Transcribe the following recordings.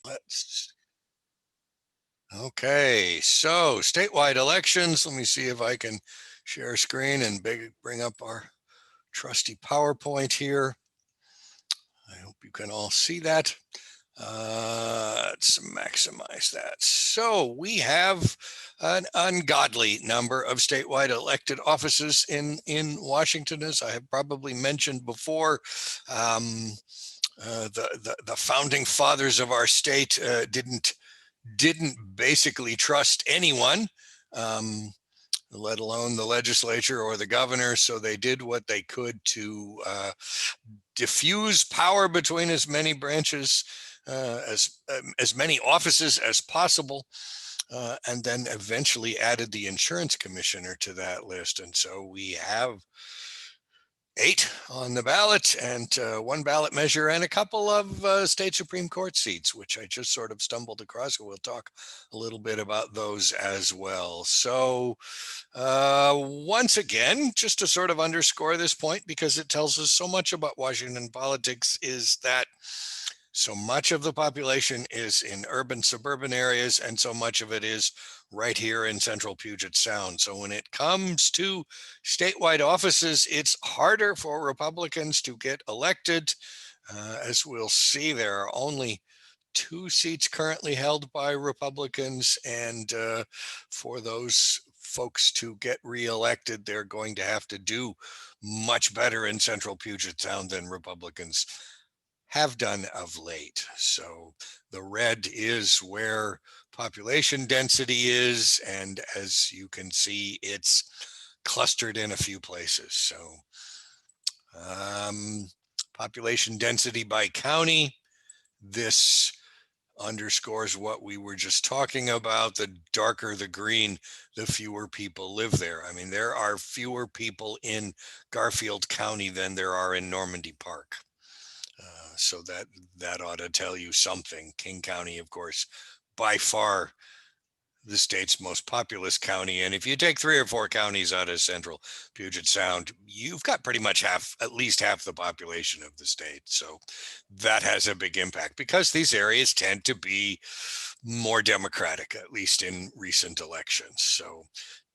Let's Okay, so statewide elections. Let me see if I can share screen and bring up our trusty PowerPoint here. I hope you can all see that. Let's maximize that. So we have an ungodly number of statewide elected offices in Washington, as I have probably mentioned before. The founding fathers of our state didn't basically trust anyone, let alone the legislature or the governor. So they did what they could to diffuse power between as many branches, as many offices as possible. And then eventually added the insurance commissioner to that list. And so we have 8 on the ballot, and 1 ballot measure, and a couple of state Supreme Court seats, which I just sort of stumbled across. We'll talk a little bit about those as well. So once again, just to sort of underscore this point, because it tells us so much about Washington politics, is that so much of the population is in urban, suburban areas, and so much of it is right here in central Puget Sound. So when it comes to statewide offices, it's harder for Republicans to get elected. As we'll see, there are only 2 seats currently held by Republicans, and for those folks to get reelected, they're going to have to do much better in central Puget Sound than Republicans have done of late. So the red is where population density is, and as you can see, it's clustered in a few places. So population density by county, this underscores what we were just talking about. The darker the green, the fewer people live there. I mean, there are fewer people in Garfield County than there are in Normandy Park. So that ought to tell you something. King County, of course, by far the state's most populous county. And if you take 3 or 4 counties out of central Puget Sound, you've got pretty much at least half the population of the state. So that has a big impact because these areas tend to be more Democratic, at least in recent elections. So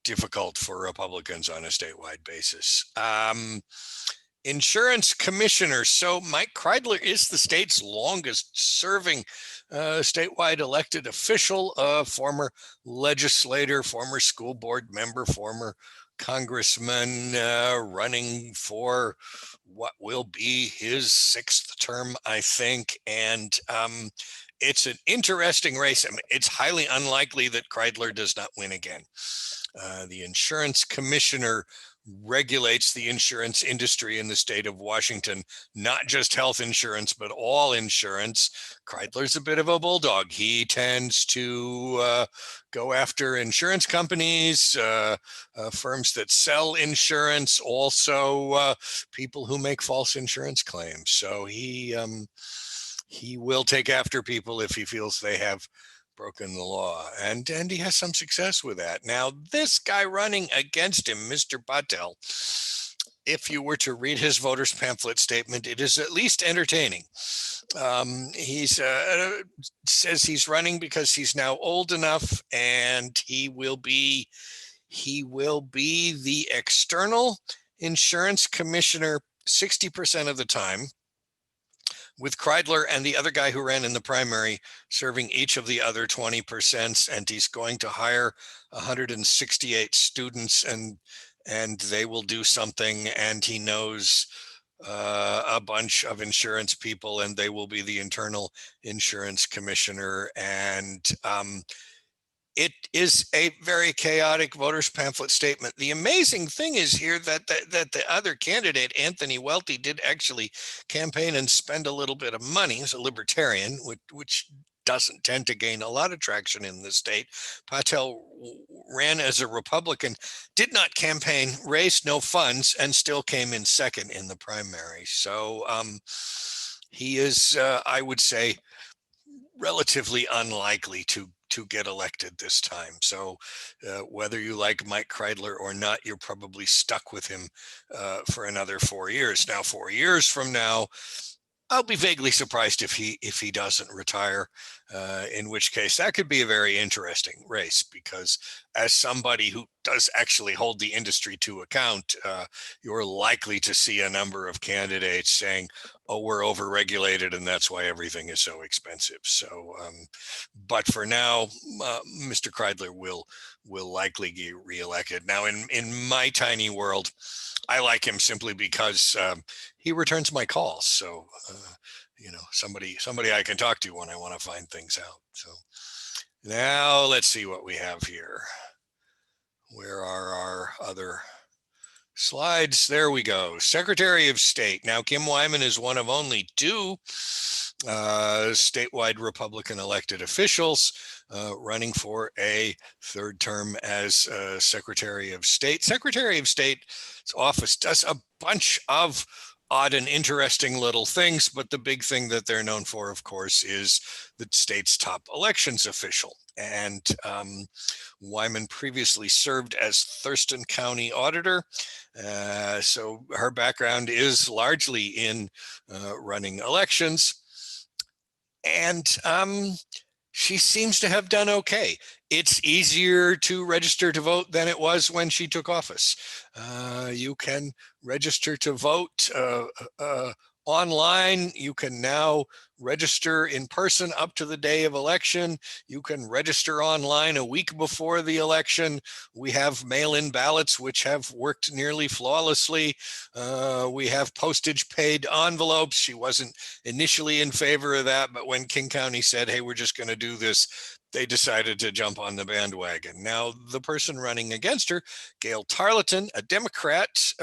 difficult for Republicans on a statewide basis. Insurance commissioner. So Mike Kreidler is the state's longest serving statewide elected official, former legislator, former school board member, former congressman, running for what will be his 6th term, I think. And it's an interesting race. I mean, it's highly unlikely that Kreidler does not win again. The insurance commissioner regulates the insurance industry in the state of Washington, not just health insurance, but all insurance. Kreidler's a bit of a bulldog. He tends to go after insurance companies, firms that sell insurance, also people who make false insurance claims. So he will take after people if he feels they have broken the law, and he has some success with that. Now, this guy running against him, Mr. Patel, if you were to read his voters pamphlet statement, it is at least entertaining. He says he's running because he's now old enough, and he will be the external insurance commissioner 60% of the time, with Kreidler and the other guy who ran in the primary serving each of the other 20%. And he's going to hire 168 students, and they will do something. And he knows a bunch of insurance people, and they will be the internal insurance commissioner. And it is a very chaotic voters pamphlet statement. The amazing thing is here that the other candidate, Anthony Welty, did actually campaign and spend a little bit of money. He's a libertarian, which doesn't tend to gain a lot of traction in the state. Patel ran as a Republican, did not campaign, raised no funds, and still came in second in the primary. So he is, I would say, relatively unlikely to get elected this time. So whether you like Mike Kreidler or not, you're probably stuck with him for another 4 years. Now, 4 years from now, I'll be vaguely surprised if he doesn't retire, in which case that could be a very interesting race, because as somebody who does actually hold the industry to account, you're likely to see a number of candidates saying, oh, we're overregulated and that's why everything is so expensive. So, but for now, Mr. Kreidler will likely get reelected. Now, in my tiny world, I like him simply because he returns my calls. So, somebody I can talk to when I want to find things out. So now let's see what we have here. Where are our other slides? There we go. Secretary of State. Now, Kim Wyman is one of only two statewide Republican elected officials running for a third term as Secretary of State. Secretary of State's office does a bunch of odd and interesting little things, but the big thing that they're known for, of course, is the state's top elections official. And Wyman previously served as Thurston County Auditor. So her background is largely in running elections. And she seems to have done okay. It's easier to register to vote than it was when she took office. You can register to vote online. You can now register in person up to the day of election. You can register online a week before the election. We have mail-in ballots, which have worked nearly flawlessly. We have postage paid envelopes. She wasn't initially in favor of that, but when King County said, hey, we're just going to do this, they decided to jump on the bandwagon. Now, the person running against her, Gail Tarleton, a Democrat,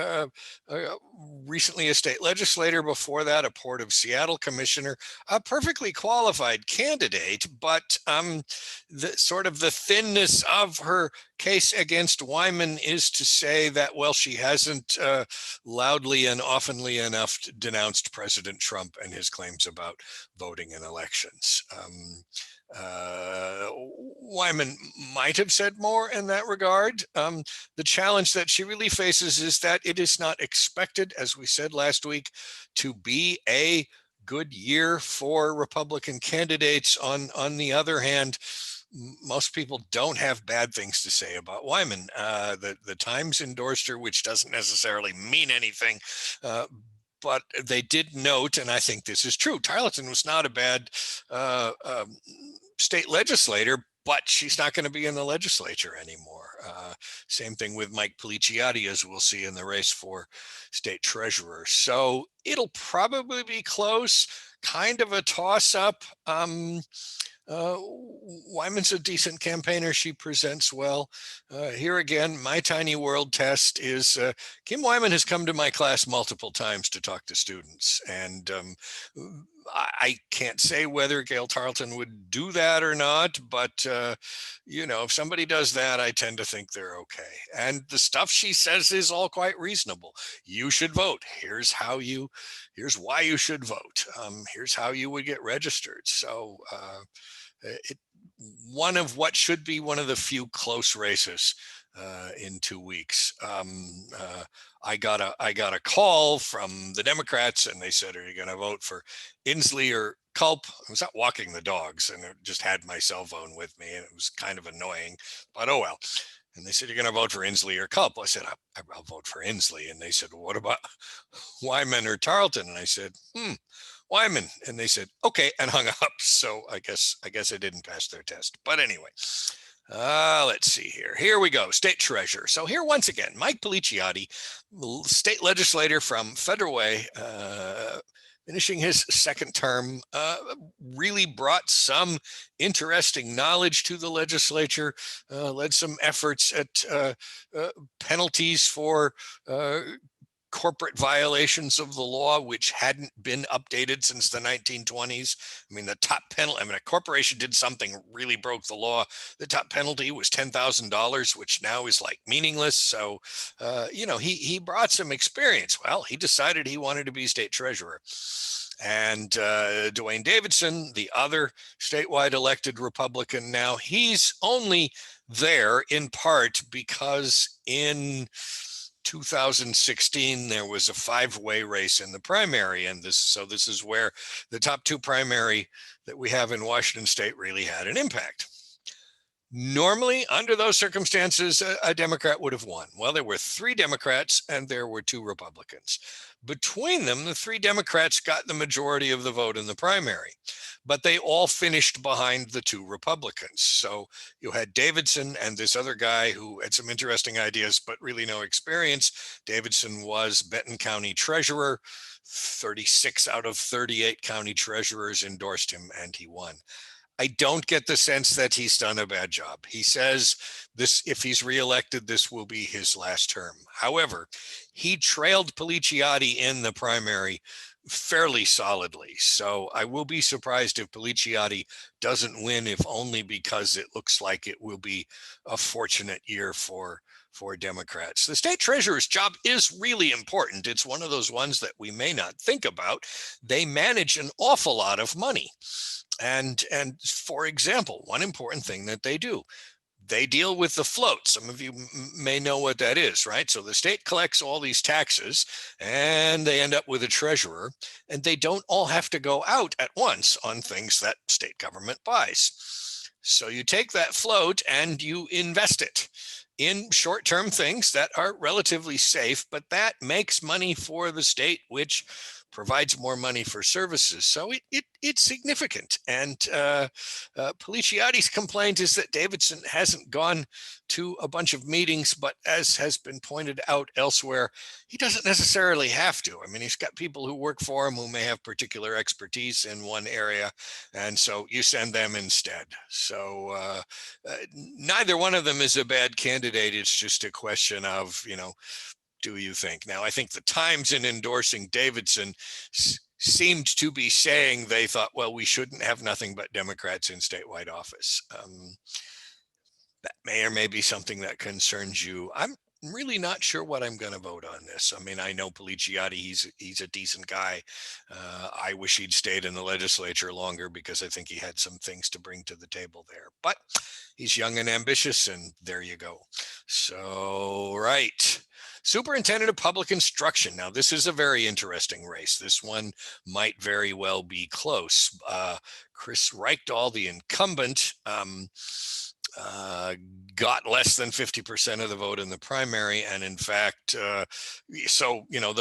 recently a state legislator, before that a Port of Seattle commissioner, a perfectly qualified candidate, but the thinness of her case against Wyman is to say that, well, she hasn't loudly and oftenly enough denounced President Trump and his claims about voting in elections. Wyman might have said more in that regard. The challenge that she really faces is that it is not expected, as we said last week, to be a good year for Republican candidates. On the other hand, most people don't have bad things to say about Wyman. The Times endorsed her, which doesn't necessarily mean anything. But they did note, and I think this is true, Tarleton was not a bad state legislator, but she's not going to be in the legislature anymore. Same thing with Mike Policiati, as we'll see in the race for state treasurer. So it'll probably be close, kind of a toss-up. Wyman's a decent campaigner. She presents well. Here again, my tiny world test is Kim Wyman has come to my class multiple times to talk to students. And I can't say whether Gail Tarleton would do that or not, but if somebody does that, I tend to think they're okay. And the stuff she says is all quite reasonable. You should vote. Here's why you should vote. Here's how you would get registered. So one of what should be one of the few close races in 2 weeks. I got a call from the Democrats, and they said, "Are you going to vote for Inslee or Culp?" I was out walking the dogs, and I just had my cell phone with me, and it was kind of annoying. But oh well. And they said, "You're going to vote for Inslee or Culp?" I said, "I'll vote for Inslee." And they said, "Well, what about Wyman or Tarleton?" And I said, Wyman. And they said, okay, and hung up. So I guess I didn't pass their test. But anyway, let's see here. Here we go. State treasurer. So here once again, Mike Policiati, state legislator from Federal Way, finishing his second term, really brought some interesting knowledge to the legislature, led some efforts at penalties for corporate violations of the law, which hadn't been updated since the 1920s. I mean, the top penalty, a corporation did something really broke the law. The top penalty was $10,000, which now is like meaningless. So, he brought some experience. Well, he decided he wanted to be state treasurer. And Dwayne Davidson, the other statewide elected Republican now, he's only there in part because in 2016, there was a 5-way race in the primary. And this is where the top 2 primary that we have in Washington state really had an impact. Normally, under those circumstances, a Democrat would have won. Well, there were 3 Democrats and there were 2 Republicans. Between them, the 3 Democrats got the majority of the vote in the primary, but they all finished behind the 2 Republicans. So you had Davidson and this other guy who had some interesting ideas, but really no experience. Davidson was Benton County treasurer. 36 out of 38 county treasurers endorsed him and he won. I don't get the sense that he's done a bad job. He says this, if he's reelected, this will be his last term. However, he trailed Policiati in the primary fairly solidly. So I will be surprised if Policiati doesn't win, if only because it looks like it will be a fortunate year for Democrats. The state treasurer's job is really important. It's one of those ones that we may not think about. They manage an awful lot of money. And for example, one important thing that they do, they deal with the float. Some of you may know what that is, right? So the state collects all these taxes and they end up with a treasurer, and they don't all have to go out at once on things that state government buys. So you take that float and you invest it in short-term things that are relatively safe, but that makes money for the state, which provides more money for services. So it's significant. And Policiati's complaint is that Davidson hasn't gone to a bunch of meetings, but as has been pointed out elsewhere, he doesn't necessarily have to. I mean, he's got people who work for him who may have particular expertise in one area, and so you send them instead. So neither one of them is a bad candidate. It's just a question of, do you think? Now, I think the Times, in endorsing Davidson, seemed to be saying they thought, well, we shouldn't have nothing but Democrats in statewide office. That may or may be something that concerns you. I'm really not sure what I'm going to vote on this. I mean, I know Policiati, he's a decent guy. I wish he'd stayed in the legislature longer because I think he had some things to bring to the table there. But he's young and ambitious, and there you go. So, right. Superintendent of Public Instruction. Now, this is a very interesting race. This one might very well be close. Chris Reichdahl, the incumbent, got less than 50% of the vote in the primary. And in fact, the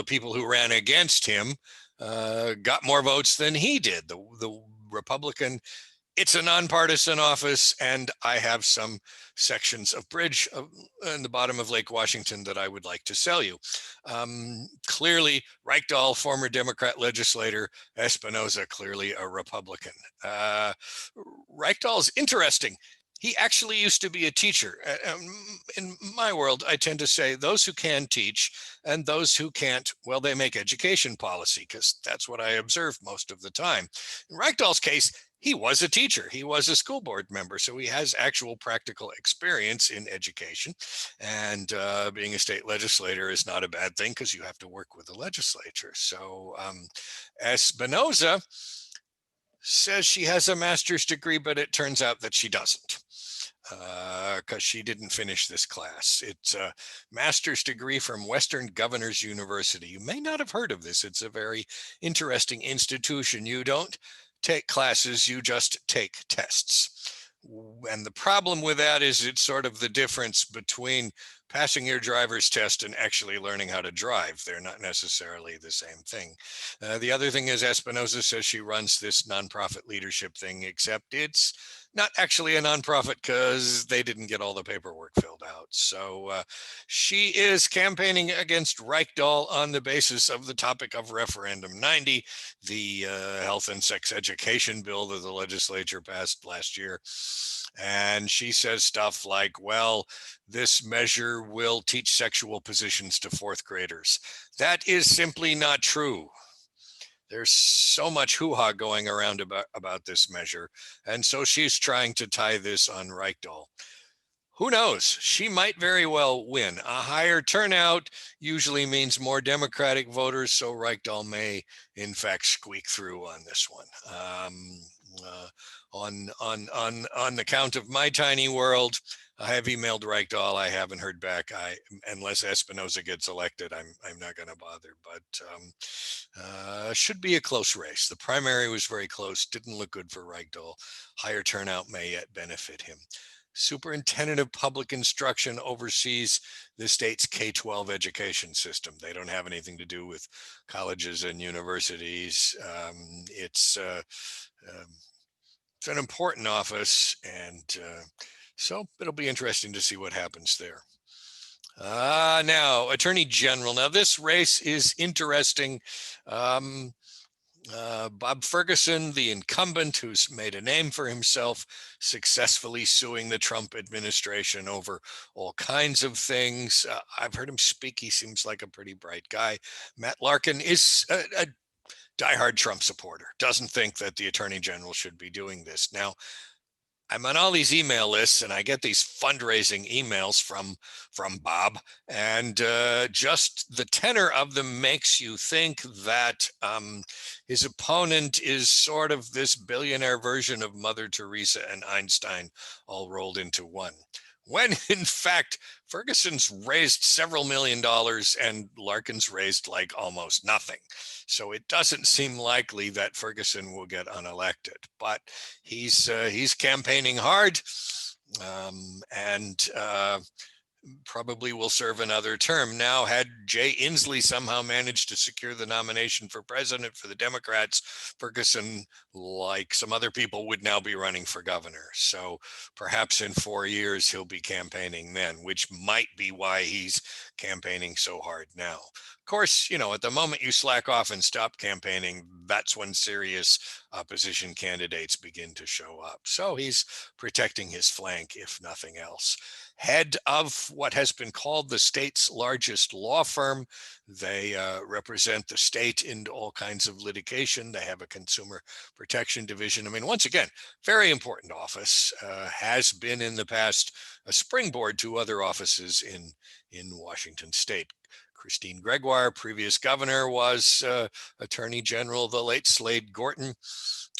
people who ran against him got more votes than he did. The Republican, it's a nonpartisan office, and I have some sections of bridge in the bottom of Lake Washington that I would like to sell you. Clearly, Reichdahl, former Democrat legislator, Espinoza, clearly a Republican. Reichdahl is interesting. He actually used to be a teacher. In my world, I tend to say those who can teach and those who can't, well, they make education policy, because that's what I observe most of the time. In Reichdahl's case, he was a teacher. He was a school board member, so he has actual practical experience in education. And being a state legislator is not a bad thing, because you have to work with the legislature. So Espinoza says she has a master's degree, but it turns out that she doesn't, because she didn't finish this class. It's a master's degree from Western Governors University. You may not have heard of this. It's a very interesting institution. You don't take classes, you just take tests. And the problem with that is it's sort of the difference between passing your driver's test and actually learning how to drive. They're not necessarily the same thing. The other thing is Espinoza says she runs this nonprofit leadership thing, except it's not actually a nonprofit because they didn't get all the paperwork filled out. So she is campaigning against Reichdahl on the basis of the topic of Referendum 90, the health and sex education bill that the legislature passed last year. And she says stuff like, well, this measure will teach sexual positions to fourth graders. That is simply not true. There's so much hoo-ha going around about this measure. And so she's trying to tie this on Reichdahl. Who knows? She might very well win. A higher turnout usually means more Democratic voters, so Reichdahl may, in fact, squeak through on this one. On the count of my tiny world, I have emailed Reichdahl. I haven't heard back. Unless Espinoza gets elected, I'm not going to bother. But should be a close race. The primary was very close. Didn't look good for Reichdahl. Higher turnout may yet benefit him. Superintendent of Public Instruction oversees the state's K-12 education system. They don't have anything to do with colleges and universities. It's an important office, and so it'll be interesting to see what happens there. Now, Attorney General. Now, this race is interesting. Bob Ferguson, the incumbent who's made a name for himself, successfully suing the Trump administration over all kinds of things. I've heard him speak. He seems like a pretty bright guy. Matt Larkin is a diehard Trump supporter, doesn't think that the attorney general should be doing this. Now, I'm on all these email lists, and I get these fundraising emails from Bob, and just the tenor of them makes you think that his opponent is sort of this billionaire version of Mother Teresa and Einstein all rolled into one. When in fact, Ferguson's raised several $1 million and Larkin's raised like almost nothing. So it doesn't seem likely that Ferguson will get unelected, but he's campaigning hard, and probably will serve another term. Now, had Jay Inslee somehow managed to secure the nomination for president for the Democrats, Ferguson, like some other people, would now be running for governor. So perhaps in 4 years, he'll be campaigning then, which might be why he's campaigning so hard now. Of course, at the moment you slack off and stop campaigning, that's when serious opposition candidates begin to show up. So he's protecting his flank, if nothing else. Head of what has been called the state's largest law firm. They represent the state in all kinds of litigation. They have a consumer protection division. I mean, once again, very important office, has been in the past a springboard to other offices in Washington state. Christine Gregoire, previous governor, was Attorney General. The late Slade Gorton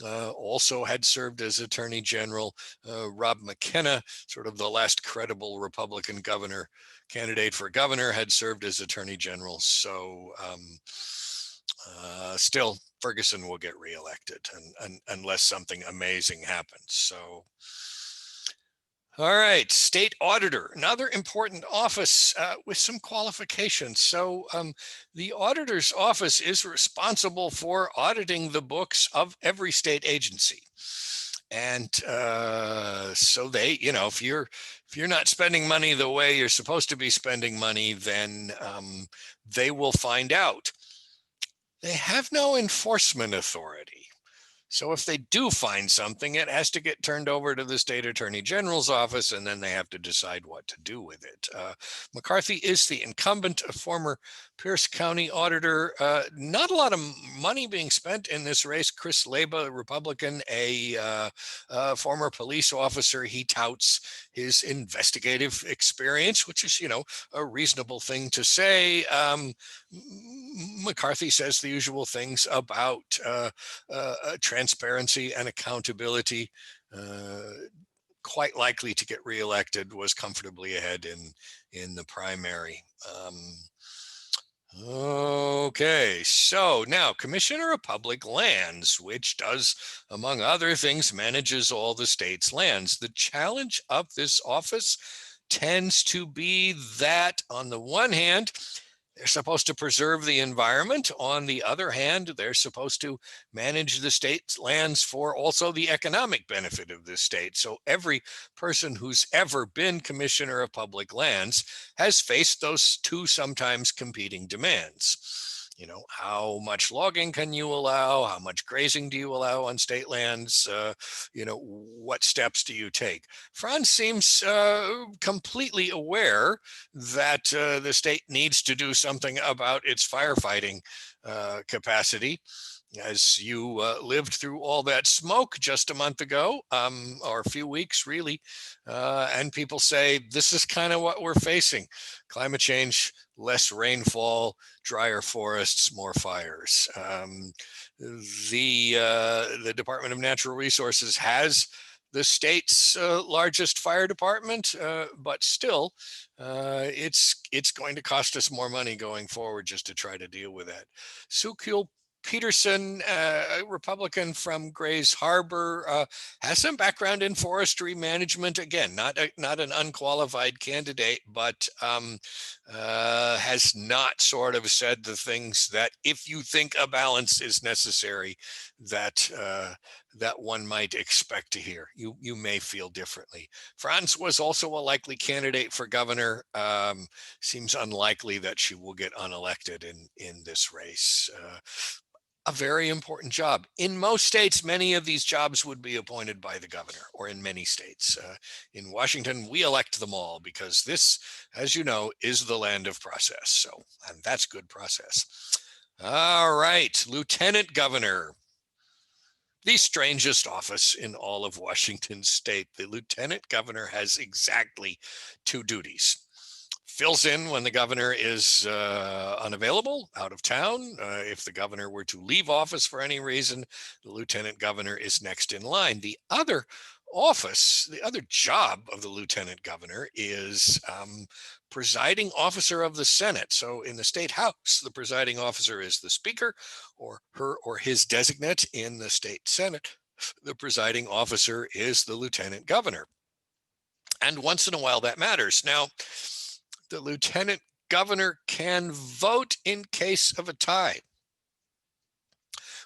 also had served as Attorney General. Rob McKenna, sort of the last credible Republican governor candidate for governor, had served as Attorney General. So still, Ferguson will get reelected unless something amazing happens. So. All right, state auditor, another important office with some qualifications. So the auditor's office is responsible for auditing the books of every state agency. And so they, if you're not spending money the way you're supposed to be spending money, then they will find out. They have no enforcement authority. So if they do find something, it has to get turned over to the state attorney general's office, and then they have to decide what to do with it. McCarthy is the incumbent, a former Pierce County auditor. Not a lot of money being spent in this race. Chris Leba, a Republican, a former police officer. He touts his investigative experience, which is, a reasonable thing to say. McCarthy says the usual things about transparency and accountability. Quite likely to get reelected, was comfortably ahead in the primary. Okay, so now Commissioner of Public Lands, which does, among other things, manages all the state's lands. The challenge of this office tends to be that, on the one hand, they're supposed to preserve the environment. On the other hand, they're supposed to manage the state's lands for also the economic benefit of the state. So every person who's ever been commissioner of public lands has faced those two sometimes competing demands. How much logging can you allow? How much grazing do you allow on state lands? What steps do you take? Franz seems completely aware that the state needs to do something about its firefighting capacity. as you lived through all that smoke just a month ago, or a few weeks really, and people say this is kind of what we're facing: climate change, less rainfall, drier forests, more fires. The Department of Natural Resources has the state's largest fire department, but still, it's going to cost us more money going forward just to try to deal with that. Sue Peterson, a Republican from Grays Harbor, has some background in forestry management. Again, not an unqualified candidate, but has not sort of said the things that, if you think a balance is necessary, that that one might expect to hear. You may feel differently. Franz was also a likely candidate for governor. Seems unlikely that she will get unelected in this race. A very important job. In most states, many of these jobs would be appointed by the governor, or in many states. In Washington, we elect them all because this, as you know, is the land of process. So, and that's good process. All right, Lieutenant Governor, the strangest office in all of Washington state. The lieutenant governor has exactly two duties: fills in when the governor is unavailable, out of town. If the governor were to leave office for any reason, the lieutenant governor is next in line. The other job of the lieutenant governor is presiding officer of the Senate. So in the state house, the presiding officer is the speaker, or her or his designate. In the state Senate, the presiding officer is the lieutenant governor. And once in a while that matters. Now, the lieutenant governor can vote in case of a tie,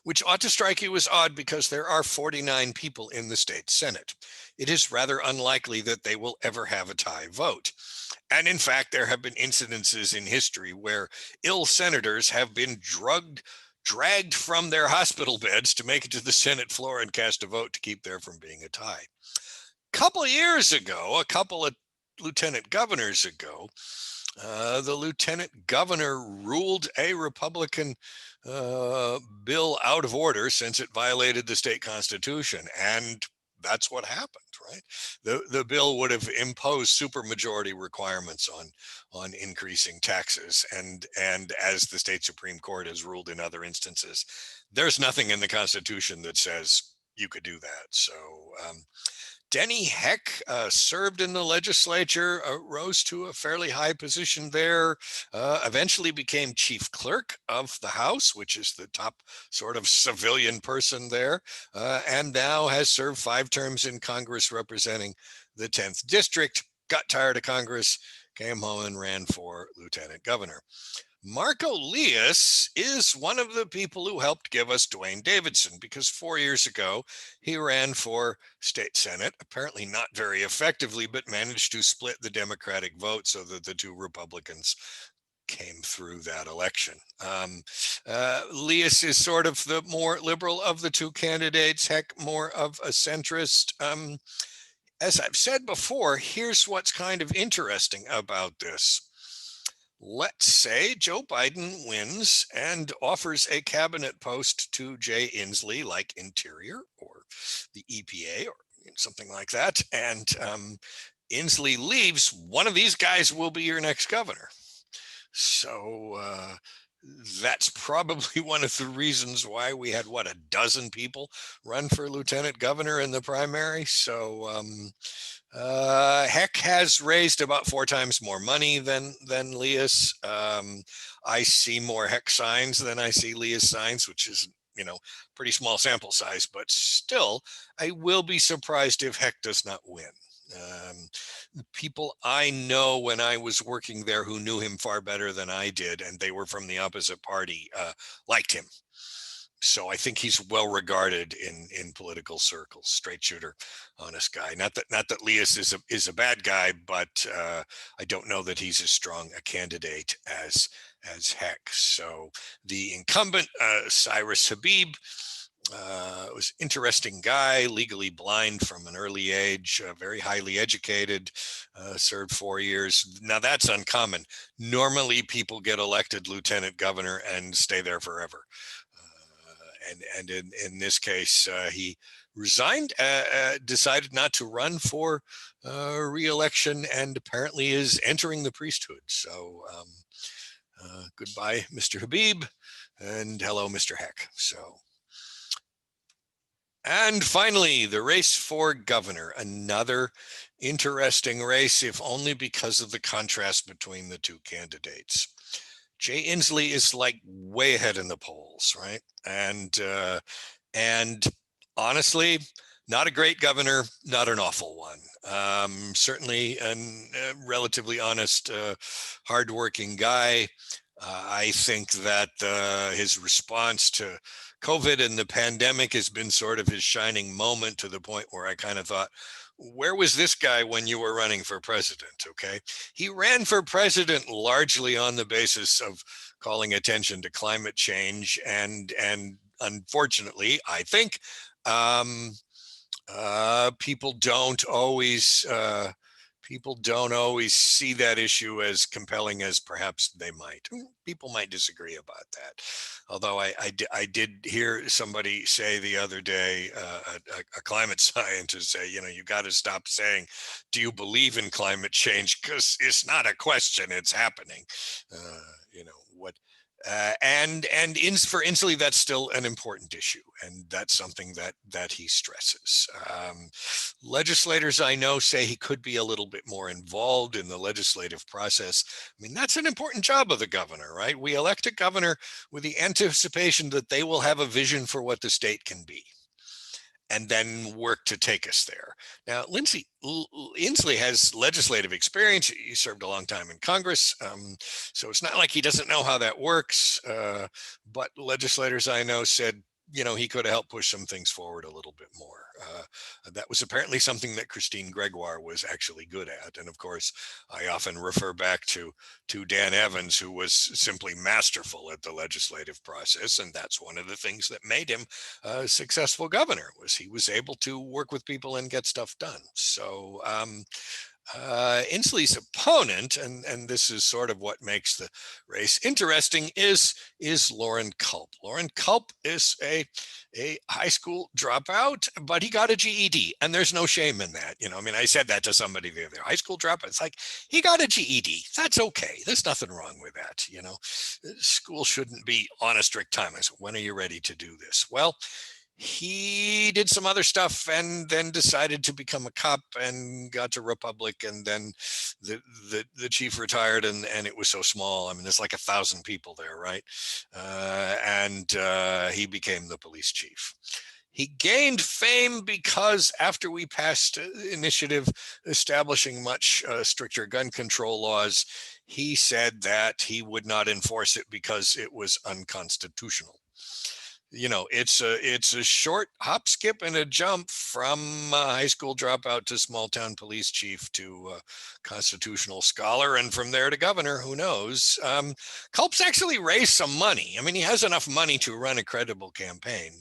which ought to strike you as odd because there are 49 people in the state Senate. It is rather unlikely that they will ever have a tie vote. And in fact, there have been incidences in history where ill senators have been dragged from their hospital beds to make it to the Senate floor and cast a vote to keep there from being a tie. A couple of lieutenant governors ago, the lieutenant governor ruled a Republican bill out of order since it violated the state constitution. And that's what happened, right? The bill would have imposed supermajority requirements on increasing taxes. And as the state Supreme Court has ruled in other instances, there's nothing in the Constitution that says you could do that. So Denny Heck served in the legislature, rose to a fairly high position there, eventually became chief clerk of the House, which is the top sort of civilian person there, and now has served 5 terms in Congress representing the 10th District, got tired of Congress, came home and ran for lieutenant governor. Marco Leas is one of the people who helped give us Dwayne Davidson, because 4 years ago he ran for state Senate, apparently not very effectively, but managed to split the Democratic vote so that the 2 Republicans came through that election. Leas is sort of the more liberal of the 2 candidates, Heck more of a centrist. As I've said before, here's what's kind of interesting about this. Let's say Joe Biden wins and offers a cabinet post to Jay Inslee, like Interior or the EPA or something like that, and Inslee leaves. One of these guys will be your next governor. So that's probably one of the reasons why we had, a dozen people run for lieutenant governor in the primary. So Heck has raised about 4 times more money than Leas. I see more Heck signs than I see Leas signs, which is, pretty small sample size, but still, I will be surprised if Heck does not win. People I know when I was working there who knew him far better than I did, and they were from the opposite party, liked him. So I think he's well regarded in political circles. Straight shooter, honest guy. Not that Leas is a bad guy, but I don't know that he's as strong a candidate as Heck. So the incumbent, Cyrus Habib, was an interesting guy, legally blind from an early age, very highly educated, served 4 years. Now that's uncommon. Normally people get elected lieutenant governor and stay there forever. and in this case, he resigned, decided not to run for re-election, and apparently is entering the priesthood. So goodbye, Mr. Habib, and hello, Mr. Heck. So. And finally, the race for governor, another interesting race, if only because of the contrast between the two candidates. Jay Inslee is like way ahead in the polls, right? And honestly, not a great governor, not an awful one. Certainly a relatively honest, hardworking guy. I think that his response to COVID and the pandemic has been sort of his shining moment, to the point where I kind of thought, where was this guy when you were running for president? Okay. He ran for president largely on the basis of calling attention to climate change. And unfortunately, I think people don't always see that issue as compelling as perhaps they might. People might disagree about that. Although I did hear somebody say the other day, a climate scientist say, you got to stop saying, do you believe in climate change? Because it's not a question, it's happening. What and for Inslee, that's still an important issue, and that's something that he stresses. Legislators I know say he could be a little bit more involved in the legislative process. I mean, that's an important job of the governor, right? We elect a governor with the anticipation that they will have a vision for what the state can be, and then work to take us there. Now, Inslee has legislative experience. He served a long time in Congress. So it's not like he doesn't know how that works. But legislators I know said, he could have helped push some things forward a little bit more. That was apparently something that Christine Gregoire was actually good at. And of course, I often refer back to Dan Evans, who was simply masterful at the legislative process. And that's one of the things that made him a successful governor, was he was able to work with people and get stuff done. So Inslee's opponent, and this is sort of what makes the race interesting, is Loren Culp. Loren Culp is a high school dropout, but he got a GED, and there's no shame in that. I said that to somebody the other day. High school dropout. It's like, he got a GED. That's okay. There's nothing wrong with that. School shouldn't be on a strict time. I said, when are you ready to do this? Well, he did some other stuff and then decided to become a cop and got to Republic, and then the chief retired, and it was so small. I mean, there's like 1,000 people there, right? And he became the police chief. He gained fame because after we passed an initiative establishing much stricter gun control laws, he said that he would not enforce it because it was unconstitutional. It's a short hop, skip, and a jump from high school dropout to small town police chief to constitutional scholar, and from there to governor. Who knows? Culp's actually raised some money. I mean, he has enough money to run a credible campaign,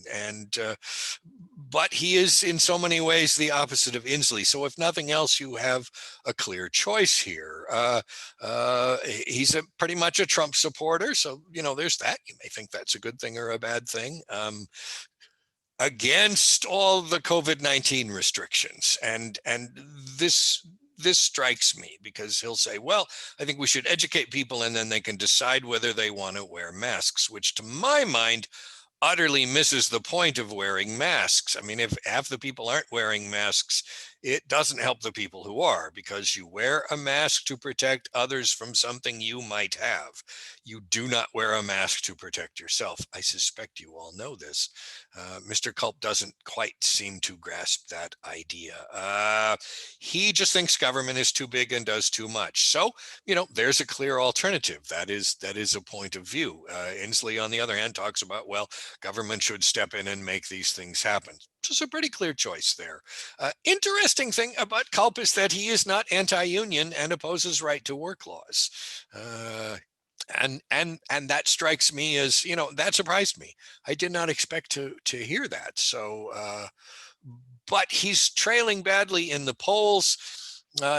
but he is in so many ways the opposite of Inslee. So if nothing else, you have a clear choice here. He's pretty much a Trump supporter. So, there's that. You may think that's a good thing or a bad thing. Against all the COVID-19 restrictions. And this strikes me, because he'll say, well, I think we should educate people and then they can decide whether they want to wear masks, which to my mind utterly misses the point of wearing masks. I mean, if half the people aren't wearing masks, it doesn't help the people who are, because you wear a mask to protect others from something you might have. You do not wear a mask to protect yourself. I suspect you all know this. Mr. Culp doesn't quite seem to grasp that idea. He just thinks government is too big and does too much. So, there's a clear alternative. That is a point of view. Inslee, on the other hand, talks about, well, government should step in and make these things happen. Just a pretty clear choice there. Interesting thing about Culp is that he is not anti-union and opposes right to work laws. And that strikes me as, that surprised me. I did not expect to hear that. So, but he's trailing badly in the polls.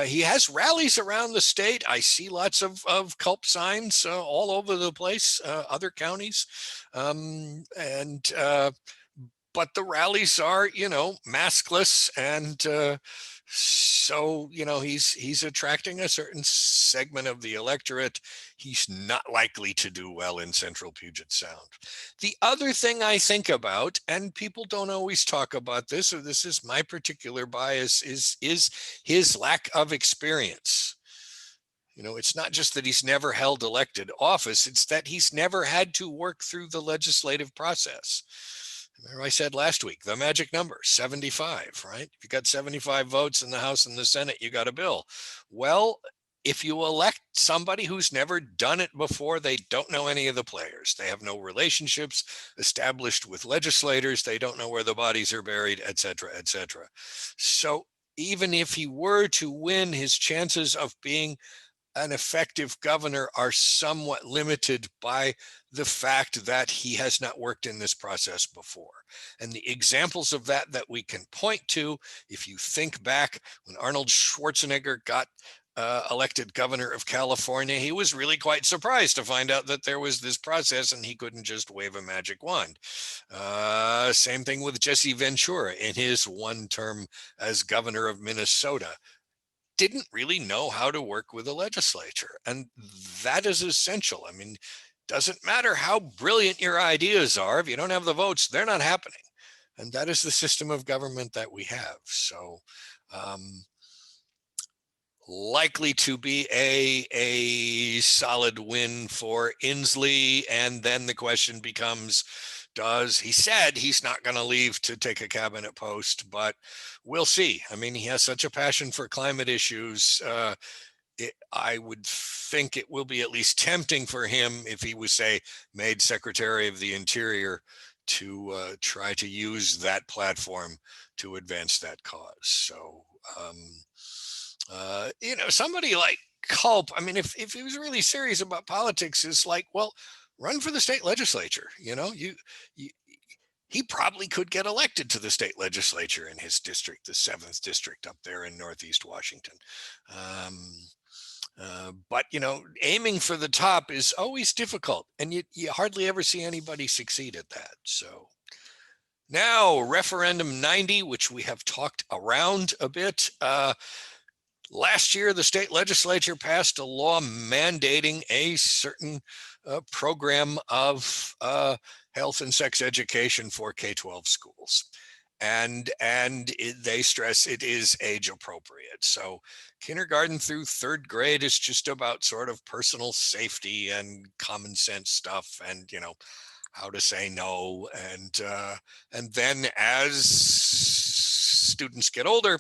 He has rallies around the state. I see lots of culp signs all over the place, other counties. And but the rallies are, maskless, and so he's attracting a certain segment of the electorate. He's not likely to do well in central Puget Sound. The other thing I think about, and people don't always talk about this, or this is my particular bias, is his lack of experience. It's not just that he's never held elected office, it's that he's never had to work through the legislative process. Remember I said last week, the magic number, 75, right? If you got 75 votes in the House and the Senate, you got a bill. Well, if you elect somebody who's never done it before, they don't know any of the players. They have no relationships established with legislators. They don't know where the bodies are buried, et cetera, et cetera. So even if he were to win, his chances of being an effective governor are somewhat limited by the fact that he has not worked in this process before. And the examples of that we can point to, if you think back when Arnold Schwarzenegger got elected governor of California, he was really quite surprised to find out that there was this process and he couldn't just wave a magic wand. Same thing with Jesse Ventura in his one term as governor of Minnesota. Didn't really know how to work with the legislature. And that is essential. I mean, doesn't matter how brilliant your ideas are, if you don't have the votes, they're not happening. And that is the system of government that we have. So likely to be a solid win for Inslee. And then the question becomes, he said he's not going to leave to take a cabinet post, but we'll see. I mean, he has such a passion for climate issues. I would think it will be at least tempting for him if he was, say, made Secretary of the Interior to try to use that platform to advance that cause. So, somebody like Culp, I mean, if he was really serious about politics, is like, well, run for the state legislature. He probably could get elected to the state legislature in his district, the 7th district up there in Northeast Washington. But, aiming for the top is always difficult, and you hardly ever see anybody succeed at that. So now referendum 90, which we have talked around a bit. Last year, the state legislature passed a law mandating a certain program of health and sex education for K-12 schools. And they stress it is age appropriate. So kindergarten through 3rd grade is just about sort of personal safety and common sense stuff, and how to say no. And then as students get older,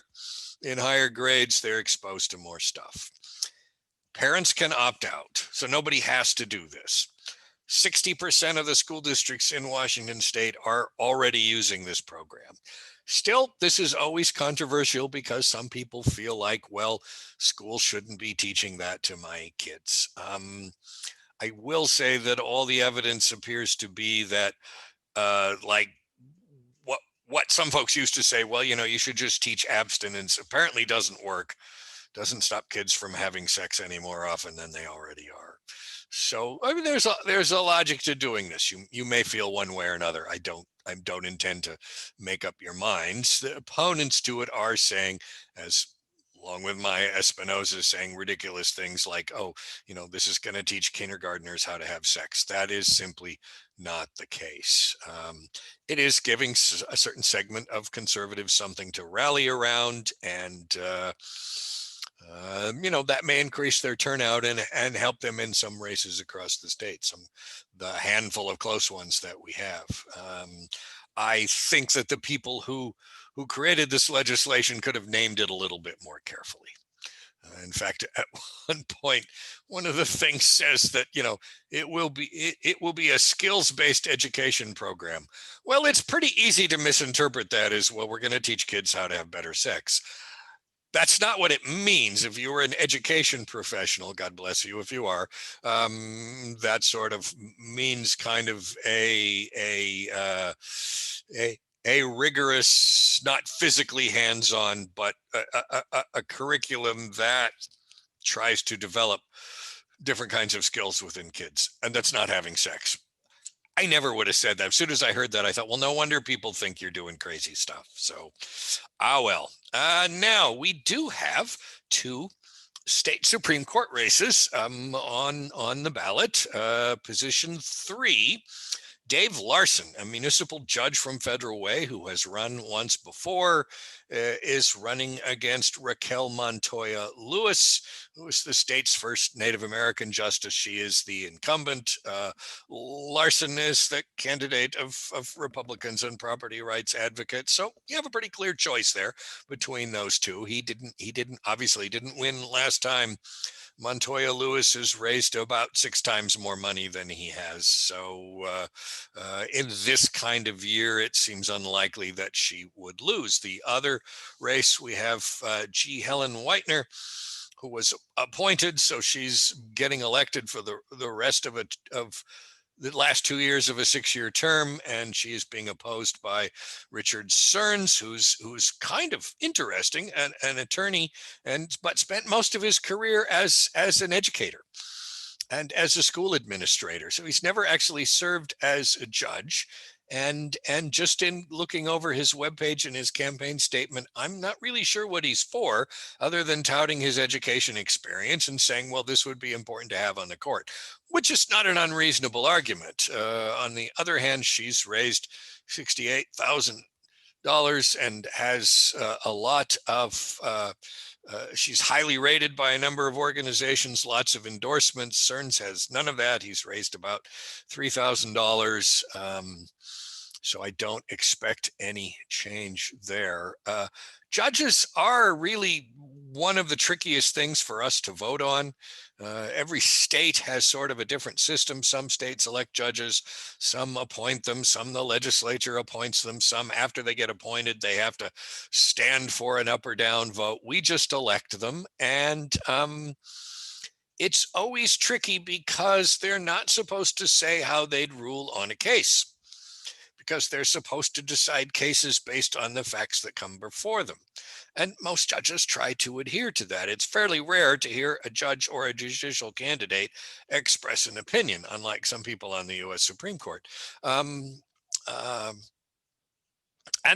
in higher grades, they're exposed to more stuff. Parents can opt out, so nobody has to do this. 60% of the school districts in Washington state are already using this program. Still, this is always controversial because some people feel like, well, school shouldn't be teaching that to my kids. I will say that all the evidence appears to be that, what some folks used to say, well, you should just teach abstinence, apparently doesn't work. Doesn't stop kids from having sex any more often than they already are. So I mean, there's a logic to doing this. You may feel one way or another. I don't intend to make up your minds. The opponents to it are saying, as along with Maya Espinosa, saying ridiculous things like, oh, this is going to teach kindergartners how to have sex. That is simply not the case. It is giving a certain segment of conservatives something to rally around, and that may increase their turnout and help them in some races across the state, the handful of close ones that we have. I think that the people who created this legislation could have named it a little bit more carefully. In fact, at one point, one of the things says that, it will be a skills-based education program. Well, it's pretty easy to misinterpret that as, well, we're going to teach kids how to have better sex. That's not what it means. If you were an education professional, God bless you if you are, that sort of means kind of a a rigorous, not physically hands-on, but a curriculum that tries to develop different kinds of skills within kids, and that's not having sex. I never would have said that. As soon as I heard that, I thought, well, no wonder people think you're doing crazy stuff. So, well. Now we do have two state Supreme Court races on the ballot. Position 3. Dave Larson, a municipal judge from Federal Way who has run once before, is running against Raquel Montoya Lewis, who is the state's first Native American justice. She is the incumbent. Larson is the candidate of Republicans and property rights advocates. So you have a pretty clear choice there between those two. He obviously didn't win last time. Montoya Lewis has raised about 6 times more money than he has. So in this kind of year, it seems unlikely that she would lose. The other race, we have G. Helen Whitener, who was appointed. So she's getting elected for the rest of the last 2 years of a 6-year term, and she is being opposed by Richard Stearns, who's kind of interesting, an attorney, but spent most of his career as an educator and as a school administrator. So he's never actually served as a judge. And just in looking over his webpage and his campaign statement, I'm not really sure what he's for, other than touting his education experience and saying, well, this would be important to have on the court, which is not an unreasonable argument. On the other hand, she's raised $68,000 and has a lot of she's highly rated by a number of organizations, lots of endorsements. Stearns has none of that. He's raised about $3,000. So I don't expect any change there. Judges are really one of the trickiest things for us to vote on. Every state has sort of a different system. Some states elect judges, some appoint them, some the legislature appoints them, some after they get appointed, they have to stand for an up or down vote. We just elect them. And it's always tricky because they're not supposed to say how they'd rule on a case, because they're supposed to decide cases based on the facts that come before them. And most judges try to adhere to that. It's fairly rare to hear a judge or a judicial candidate express an opinion, unlike some people on the U.S. Supreme Court. And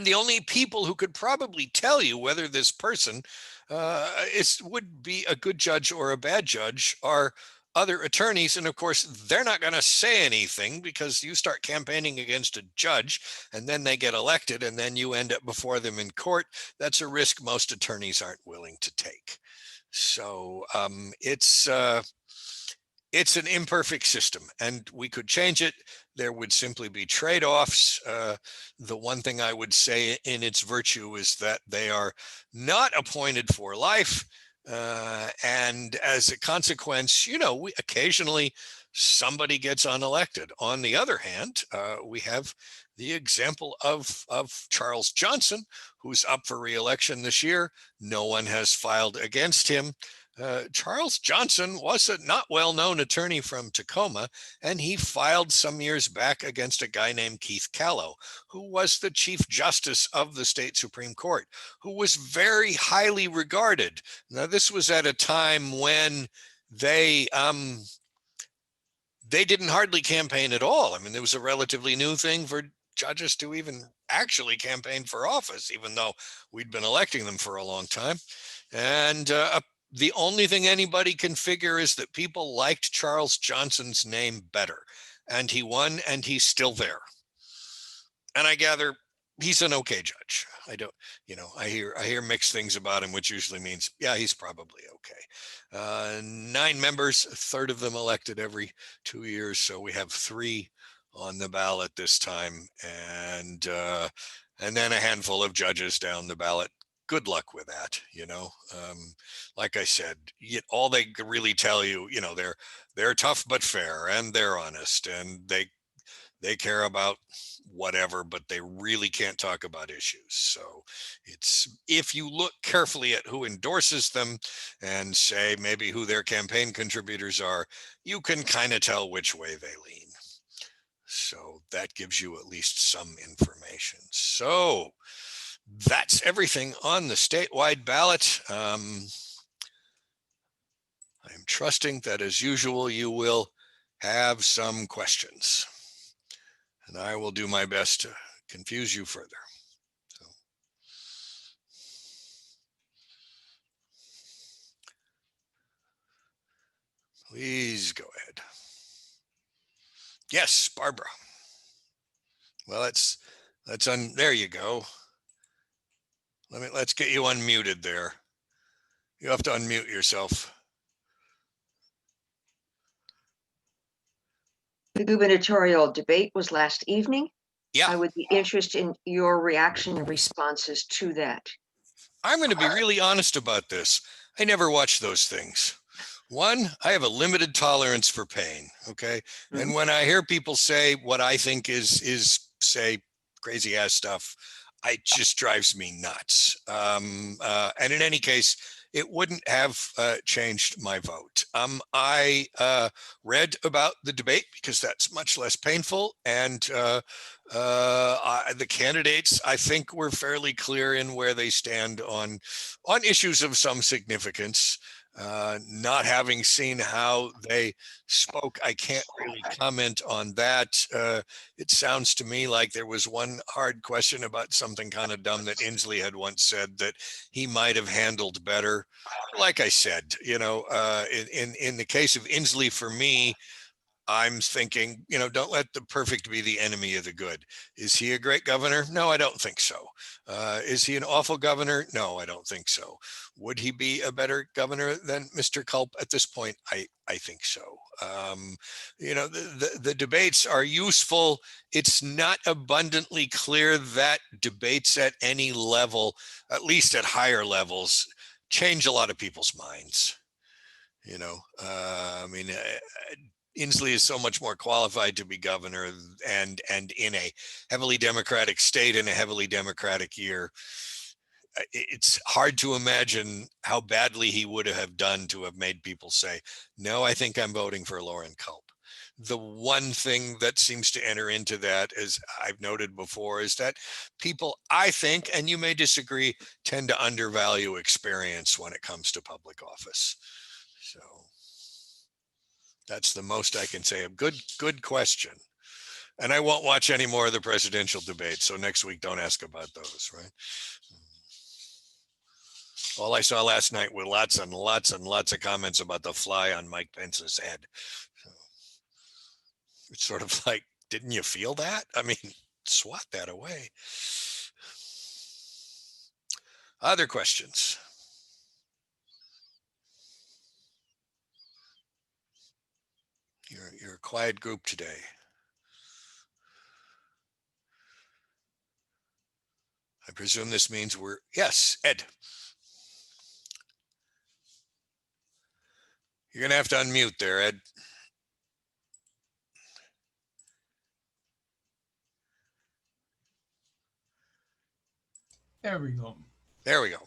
the only people who could probably tell you whether this person would be a good judge or a bad judge are other attorneys. And of course, they're not going to say anything, because you start campaigning against a judge and then they get elected and then you end up before them in court. That's a risk most attorneys aren't willing to take. So it's an imperfect system, and we could change it. There would simply be trade-offs. The one thing I would say in its virtue is that they are not appointed for life. And as a consequence, occasionally somebody gets unelected. On the other hand, we have the example of Charles Johnson, who's up for re-election this year. No one has filed against him. Charles Johnson was a not well-known attorney from Tacoma, and he filed some years back against a guy named Keith Callow, who was the Chief Justice of the state Supreme Court, who was very highly regarded. Now, this was at a time when they didn't hardly campaign at all. I mean, it was a relatively new thing for judges to even actually campaign for office, even though we'd been electing them for a long time. And the only thing anybody can figure is that people liked Charles Johnson's name better, and he won, and he's still there. And I gather he's an okay judge. I hear mixed things about him, which usually means, yeah, he's probably okay. 9 members, a third of them elected every 2 years. So we have 3 on the ballot this time, and then a handful of judges down the ballot. Good luck with that. Like I said, all they could really tell you, they're tough but fair, and they're honest, and they care about whatever, but they really can't talk about issues. So if you look carefully at who endorses them and say maybe who their campaign contributors are, you can kind of tell which way they lean. So that gives you at least some information. So that's everything on the statewide ballot. I'm trusting that, as usual, you will have some questions, and I will do my best to confuse you further. So. Please go ahead. Yes, Barbara. Well, there you go. Let's get you unmuted there. You have to unmute yourself. The gubernatorial debate was last evening. Yeah. I would be interested in your reaction and responses to that. I'm going to be really honest about this. I never watch those things. One, I have a limited tolerance for pain. Okay. Mm-hmm. And when I hear people say what I think is say crazy ass stuff, it just drives me nuts. And in any case, it wouldn't have changed my vote. I read about the debate because that's much less painful. And the candidates, I think, were fairly clear in where they stand on issues of some significance. Not having seen how they spoke, I can't really comment on that. It sounds to me like there was one hard question about something kind of dumb that Inslee had once said that he might have handled better. Like I said, in the case of Inslee, for me, I'm thinking, don't let the perfect be the enemy of the good. Is he a great governor? No, I don't think so. Is he an awful governor? No, I don't think so. Would he be a better governor than Mr. Culp at this point? I think so. The debates are useful. It's not abundantly clear that debates at any level, at least at higher levels, change a lot of people's minds. Inslee is so much more qualified to be governor, and in a heavily Democratic state in a heavily Democratic year, it's hard to imagine how badly he would have done to have made people say, no, I think I'm voting for Lauren Culp. The one thing that seems to enter into that, as I've noted before, is that people, I think, and you may disagree, tend to undervalue experience when it comes to public office. So that's the most I can say. A good question. And I won't watch any more of the presidential debates. So next week, don't ask about those, right? All I saw last night were lots and lots and lots of comments about the fly on Mike Pence's head. So it's sort of like, didn't you feel that? I mean, swat that away. Other questions? You're a quiet group today. I presume this means yes, Ed. You're going to have to unmute there, Ed. There we go. There we go.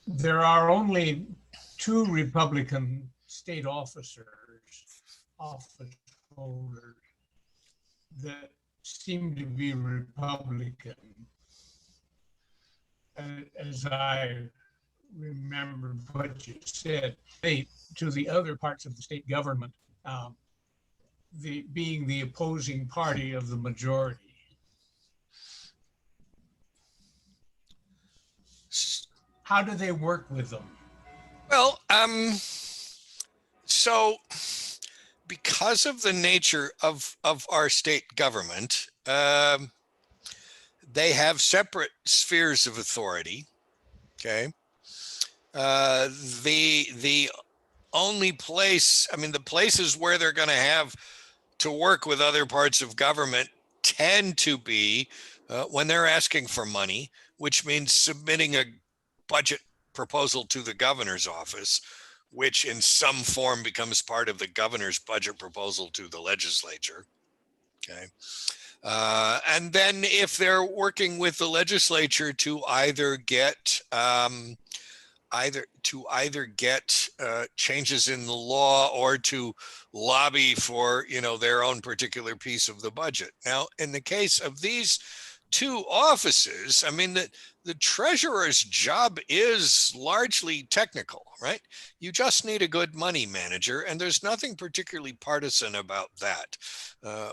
There are only 2 Republican state office holders that seem to be Republican. As I remember what you said, to the other parts of the state government, being the opposing party of the majority. How do they work with them? Well, so because of the nature of our state government, they have separate spheres of authority. Okay. The only place, the places where they're going to have to work with other parts of government tend to be when they're asking for money, which means submitting a budget proposal to the governor's office, which in some form becomes part of the governor's budget proposal to the legislature. Okay. And then if they're working with the legislature to either get either get changes in the law or to lobby for, their own particular piece of the budget. Now, in the case of these two offices, I mean, the treasurer's job is largely technical, right? You just need a good money manager, and there's nothing particularly partisan about that.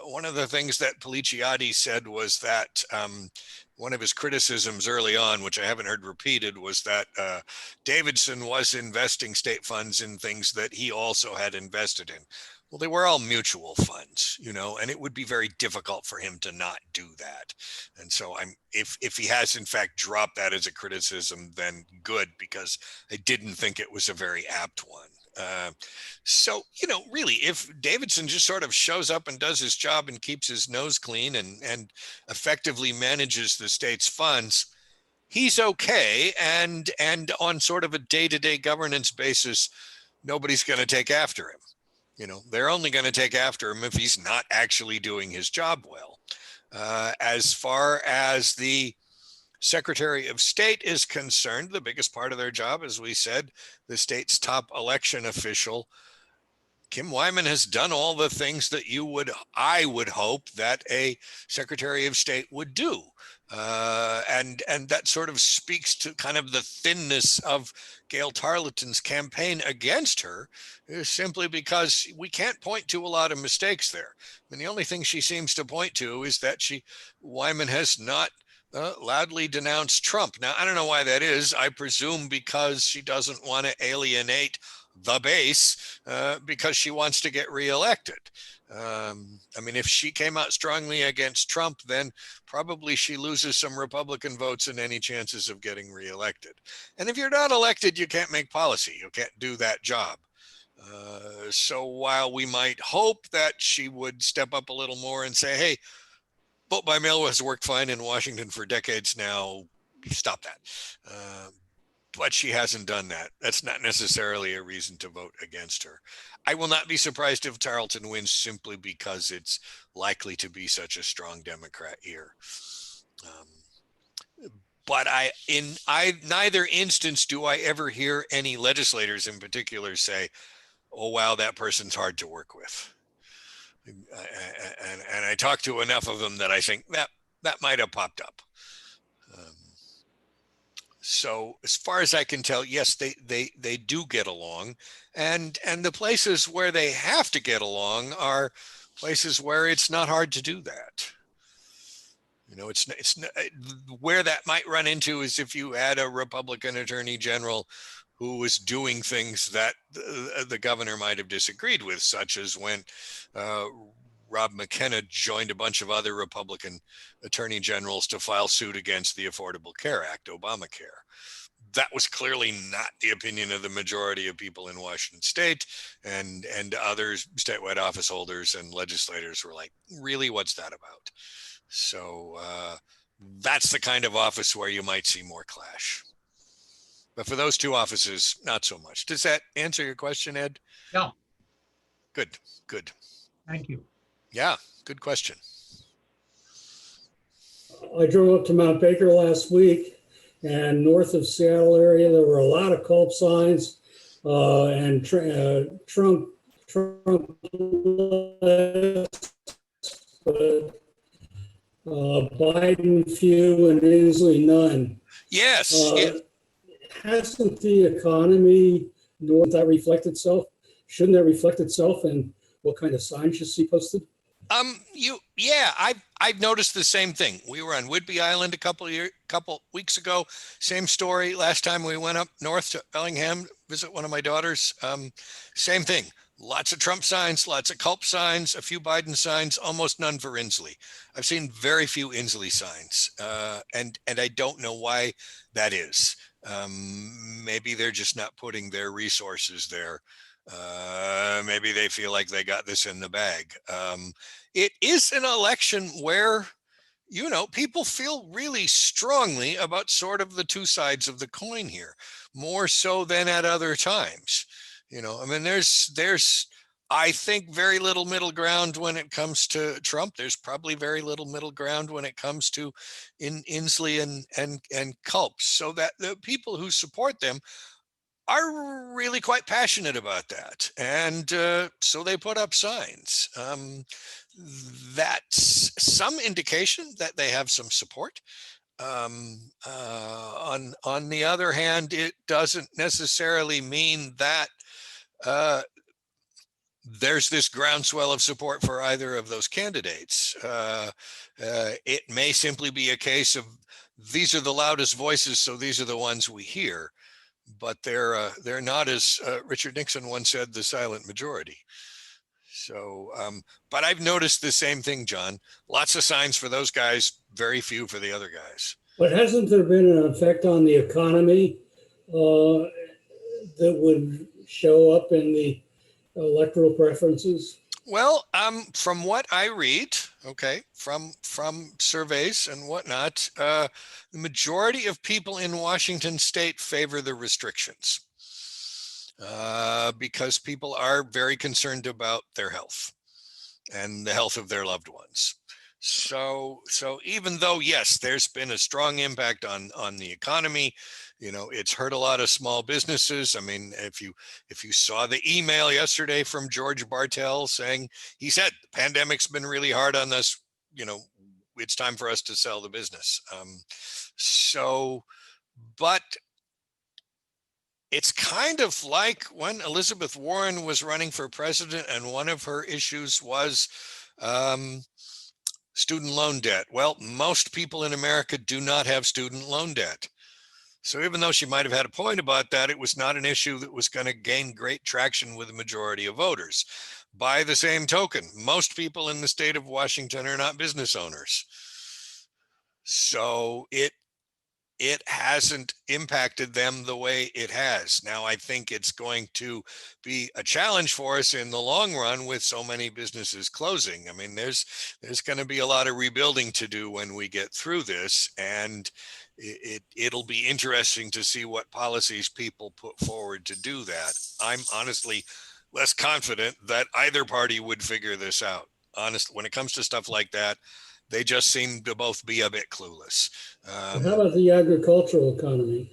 One of the things that Policiati said was that one of his criticisms early on, which I haven't heard repeated, was that Davidson was investing state funds in things that he also had invested in. Well, they were all mutual funds, and it would be very difficult for him to not do that. And so if he has in fact dropped that as a criticism, then good, because I didn't think it was a very apt one. So, really, if Davidson just sort of shows up and does his job and keeps his nose clean and effectively manages the state's funds, he's okay. And on sort of a day-to-day governance basis, nobody's going to take after him. They're only going to take after him if he's not actually doing his job well. As far as the Secretary of State is concerned, the biggest part of their job, as we said, the state's top election official, Kim Wyman has done all the things that I would hope that a Secretary of State would do. And that sort of speaks to kind of the thinness of Gail Tarleton's campaign against her, is simply because we can't point to a lot of mistakes there. I mean, the only thing she seems to point to is that Wyman has not loudly denounced Trump. Now, I don't know why that is. I presume because she doesn't want to alienate the base because she wants to get reelected. I mean, if she came out strongly against Trump, then probably she loses some Republican votes and any chances of getting reelected. And if you're not elected, you can't make policy. You can't do that job. So while we might hope that she would step up a little more and say, hey, vote by mail has worked fine in Washington for decades now, stop that. But she hasn't done that. That's not necessarily a reason to vote against her. I will not be surprised if Tarleton wins simply because it's likely to be such a strong Democrat year. But in neither instance do I ever hear any legislators in particular say, oh, wow, that person's hard to work with. And I talked to enough of them that I think that might have popped up. So as far as I can tell, yes, they do get along, and the places where they have to get along are places where it's not hard to do that. It's where that might run into is if you had a Republican attorney general who was doing things that the governor might have disagreed with, such as when Rob McKenna joined a bunch of other Republican attorney generals to file suit against the Affordable Care Act, Obamacare. That was clearly not the opinion of the majority of people in Washington state, and other statewide office holders and legislators were like, really, what's that about? So that's the kind of office where you might see more clash. But for those two offices, not so much. Does that answer your question, Ed? Yeah. Good. Thank you. Yeah, good question. I drove up to Mount Baker last week, and north of Seattle area, there were a lot of culp signs and Trump lists, but Biden few and Inslee none. Yes. Hasn't the economy, north that reflect itself? Shouldn't that reflect itself in what kind of signs you see posted? I've noticed the same thing. We were on Whidbey Island a couple weeks ago. Same story. Last time we went up north to Bellingham, visit one of my daughters. Same thing. Lots of Trump signs, lots of culp signs, a few Biden signs, almost none for Inslee. I've seen very few Inslee signs, and I don't know why that is. Maybe they're just not putting their resources there. Maybe they feel like they got this in the bag. It is an election where, people feel really strongly about sort of the two sides of the coin here, more so than at other times. I mean, there's, I think, very little middle ground when it comes to Trump. There's probably very little middle ground when it comes to Inslee and Culp. So that the people who support them are really quite passionate about that. And so they put up signs. That's some indication that they have some support. On the other hand, it doesn't necessarily mean that there's this groundswell of support for either of those candidates. It may simply be a case of these are the loudest voices, so these are the ones we hear. But they're not, as Richard Nixon once said, the silent majority. So, but I've noticed the same thing, John. Lots of signs for those guys, very few for the other guys. But hasn't there been an effect on the economy that would show up in the electoral preferences? Well, from what I read, okay, from surveys and whatnot, the majority of people in Washington state favor the restrictions because people are very concerned about their health and the health of their loved ones. So even though, yes, there's been a strong impact on the economy, you know, it's hurt a lot of small businesses. I mean, if you saw the email yesterday from George Bartel saying, he said, the pandemic's been really hard on us, you know, it's time for us to sell the business. But it's kind of like when Elizabeth Warren was running for president and one of her issues was student loan debt. Well, most people in America do not have student loan debt. So even though she might have had a point about that, it was not an issue that was going to gain great traction with the majority of voters. By the same token, most people in the state of Washington are not business owners. So it hasn't impacted them the way it has. Now, I think it's going to be a challenge for us in the long run with so many businesses closing. I mean, there's going to be a lot of rebuilding to do when we get through this, and it'll be interesting to see what policies people put forward to do that. I'm honestly less confident that either party would figure this out. Honestly, when it comes to stuff like that, they just seem to both be a bit clueless. How about the agricultural economy?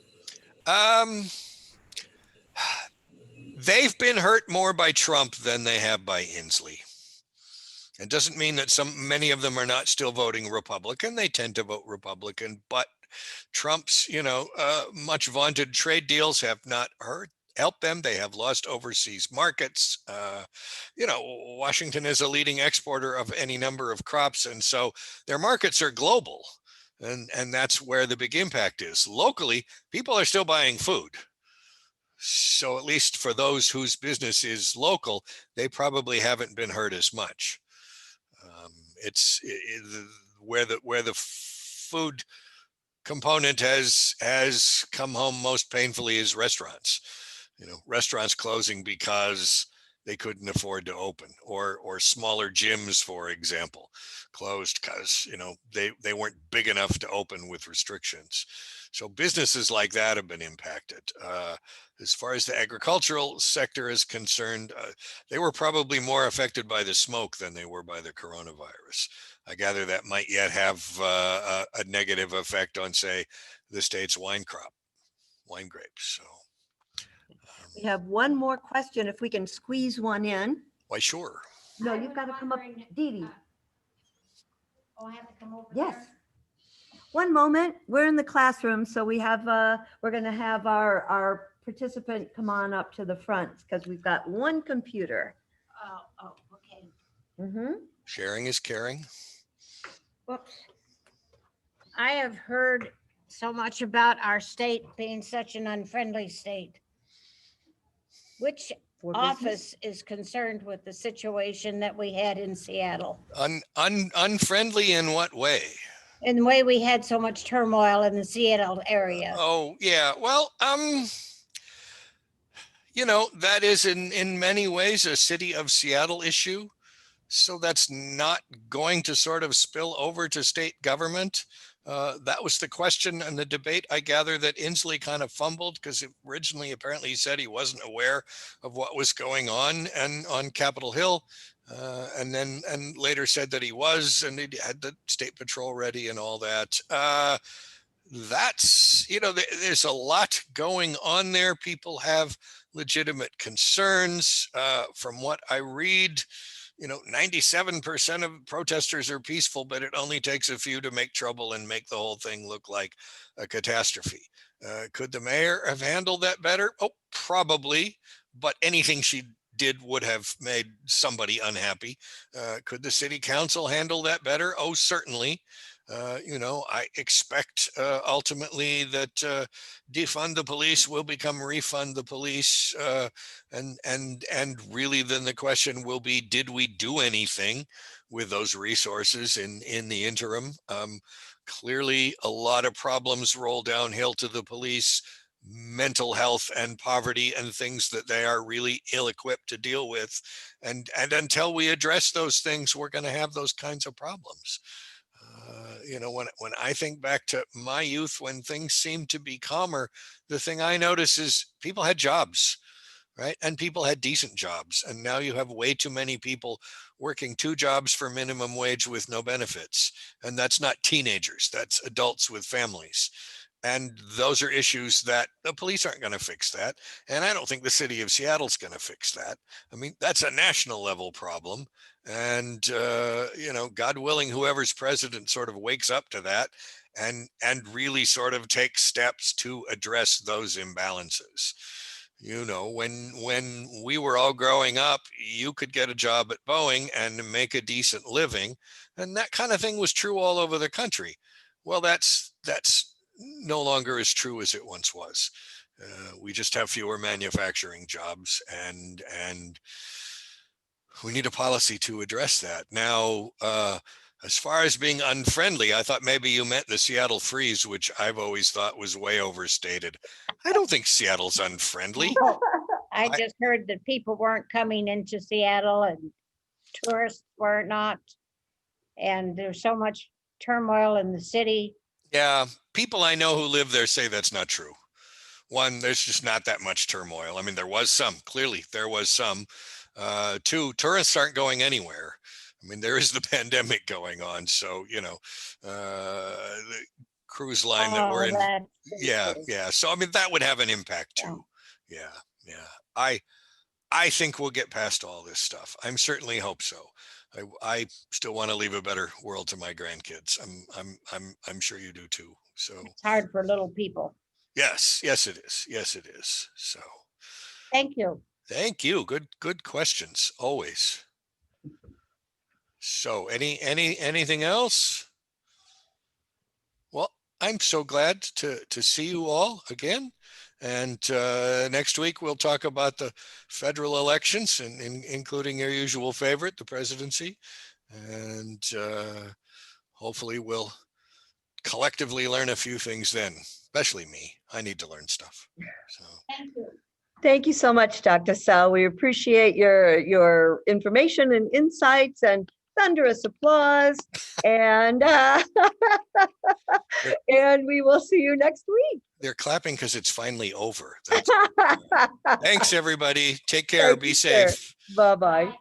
They've been hurt more by Trump than they have by Inslee. It doesn't mean that many of them are not still voting Republican. They tend to vote Republican, but Trump's, much vaunted trade deals have not helped them. They have lost overseas markets. Washington is a leading exporter of any number of crops, and so their markets are global, and that's where the big impact is. Locally, people are still buying food. So at least for those whose business is local, they probably haven't been hurt as much. Where the food component has come home most painfully is restaurants. Restaurants closing because they couldn't afford to open, or smaller gyms, for example, closed because they weren't big enough to open with restrictions. So businesses like that have been impacted. As far as the agricultural sector is concerned, they were probably more affected by the smoke than they were by the coronavirus. I gather that might yet have a negative effect on, say, the state's wine grapes. So we have one more question, if we can squeeze one in. why, sure. No, you've got to come up, Dee Dee. Oh, I have to come over Yes. there? One moment, we're in the classroom, so we have, we're going to have our participant come on up to the front because we've got one computer. Oh, okay. Mm-hmm. Sharing is caring. Whoops. I have heard so much about our state being such an unfriendly state. Which office is concerned with the situation that we had in Seattle? Unfriendly in what way? In the way we had so much turmoil in the Seattle area. Oh, yeah. Well, that is in many ways a city of Seattle issue. So that's not going to sort of spill over to state government. That was the question and the debate. I gather that Inslee kind of fumbled because originally apparently he said he wasn't aware of what was going on Capitol Hill. And later said that he was, and he had the state patrol ready and all that. that's, there's a lot going on there. People have legitimate concerns. From what I read, 97% of protesters are peaceful, but it only takes a few to make trouble and make the whole thing look like a catastrophe. Could the mayor have handled that better? Oh, probably, but anything she did would have made somebody unhappy. Could the city council handle that better? Oh, certainly. I expect ultimately that defund the police will become refund the police, and really then the question will be, did we do anything with those resources in the interim? Clearly, a lot of problems roll downhill to the police, mental health and poverty and things that they are really ill-equipped to deal with, and until we address those things, we're going to have those kinds of problems. When I think back to my youth, when things seemed to be calmer, the thing I notice is people had jobs, right? And people had decent jobs. And now you have way too many people working 2 jobs for minimum wage with no benefits. And that's not teenagers, that's adults with families. And those are issues that the police aren't going to fix that. And I don't think the city of Seattle's going to fix that. I mean, that's a national level problem. And, God willing, whoever's president sort of wakes up to that and really sort of takes steps to address those imbalances. When we were all growing up, you could get a job at Boeing and make a decent living. And that kind of thing was true all over the country. Well, that's no longer as true as it once was. We just have fewer manufacturing jobs, and we need a policy to address that. Now, as far as being unfriendly, I thought maybe you meant the Seattle freeze, which I've always thought was way overstated. I don't think Seattle's unfriendly. I just heard that people weren't coming into Seattle and tourists were not. And there's so much turmoil in the city. Yeah, people I know who live there say that's not true. One, there's just not that much turmoil. I mean, there was some, clearly there was some. 2, tourists aren't going anywhere. I mean, there is the pandemic going on. So, the cruise line that we're in. Yeah. So, I mean, that would have an impact too. Yeah. I think we'll get past all this stuff. I'm certainly hope so. I still want to leave a better world to my grandkids. I'm sure you do too. So It's hard for little people. yes, it is. Yes, it is. So Thank you. thank you. Good questions always. So anything else? Well, I'm so glad to see you all again. And next week, we'll talk about the federal elections, and including your usual favorite, the presidency. And hopefully we'll collectively learn a few things then, especially me. I need to learn stuff. So. Thank you. Thank you so much, Dr. Sell. We appreciate your information and insights and thunderous applause. And and we will see you next week. They're clapping because it's finally over. Thanks, everybody. Take care. Thank Be you, sir. safe. Bye-bye.